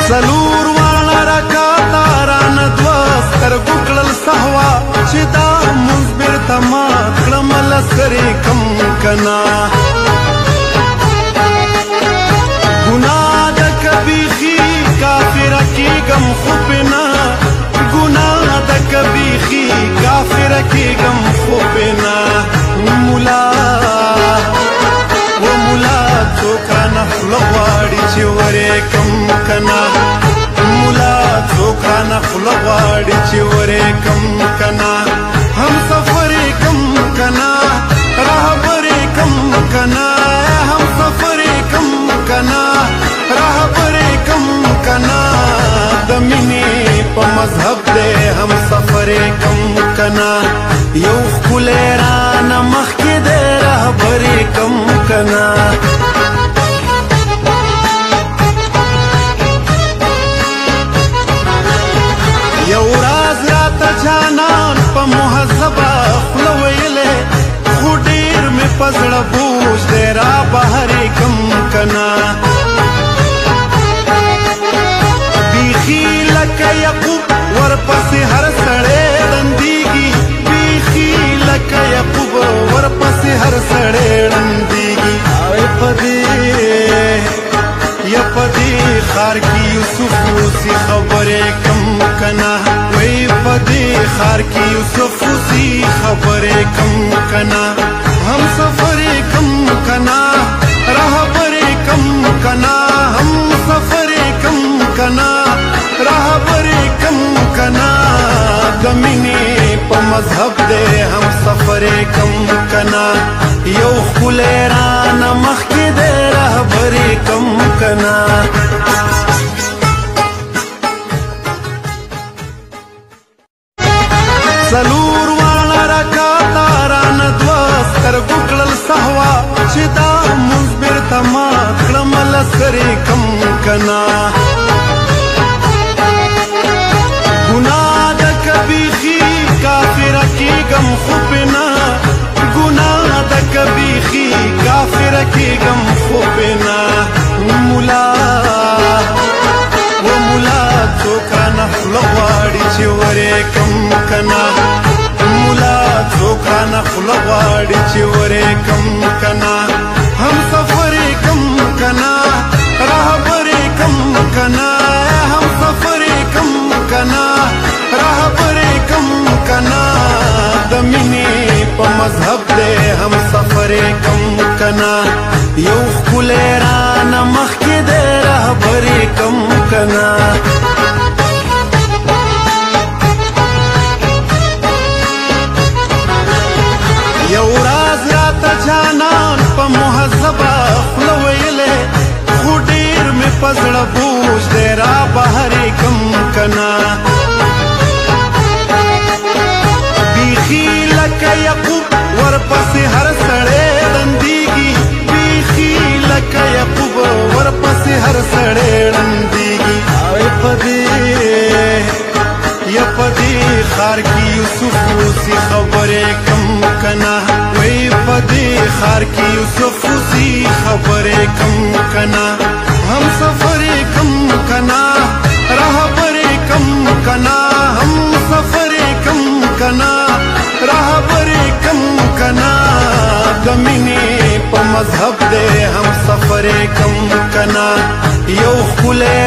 سلور وانا رکاتا ران دوستر گکلل سهوا چه دا مزبر تما کلمل سری کم کنا گناہ دا کبھی خی کافر کی گم خوبنا گناہ دا کبھی خی کافر کی گم خوبنا مولا و مولا چوکا نخل غواړي چې ورې کم کنا مولا چوکا نخل غواړي چې ورې کم کنا هم سفر کم کنا رهبر کم کنا هم سفر کم کنا رهبر کم کنا د مینې په مذهب دې هم سفر کم کنا یو ښکلی رانه مخکې دې رهبر کم کنا یو راز راته جانان په مهذبه خوله ویلې خو ډېر مې په زړه بوج دی را بهر کم کنا بیخي لکه یعقوب ورپسې هر سړی ړندېږي بیخي لکه یعقوب ورپسې هر سړی ړندېږي یا پدې خار کې یوسف اوسي خبرې کم کنا وای پدې خار کې یوسف اوسي خبرې کم کنا هم سفر کم کنا رهبر کم کنا هم سفر کم کنا رهبر کم کنا د مینې په مذهب دې هم سفر کم کنا یو ښکلی رانه مخکې دې رهبر کم کنا سلور وانا رکاتا ران دوستر گکلل سهوا چه دا مزبر تما کلمل سری کم کنا گناہ دا کبھی خی کافر کی گم خوبنا گناہ دا کبھی خی کافر کی گم خوبنا مولا و مولا چوکا نخل غواړي چې ورې کم کنا مولا چوکا نخل غواړي چې ورې کم کنا هم سفر کم کنا رهبر کم کنا هم سفر کم کنا رهبر کم کنا د مینې په مذهب دې هم سفر کم کنا یو ښکلی رانه مخکې دې رهبر کم کنا یو راز راته جانان په مهذبه خوله ویلې خو ډېر مې په زړه بوج دی را بهر کم کنا بیخي لکه یعقوب ورپسې هر سړی ړندېږي بیخي لکه یعقوب ورپسې هر سړی ړندېږي یا پدې خار کې یوسف اوسي خبرې کم کنا وای پدې خار کې یوسف اوسي خبرې کم کنا هم سفر کم کنا رهبر کم کنا هم سفر کم کنا رهبر کم کنا د مینې په مذهب دې هم سفر کم کنا یو ښکلی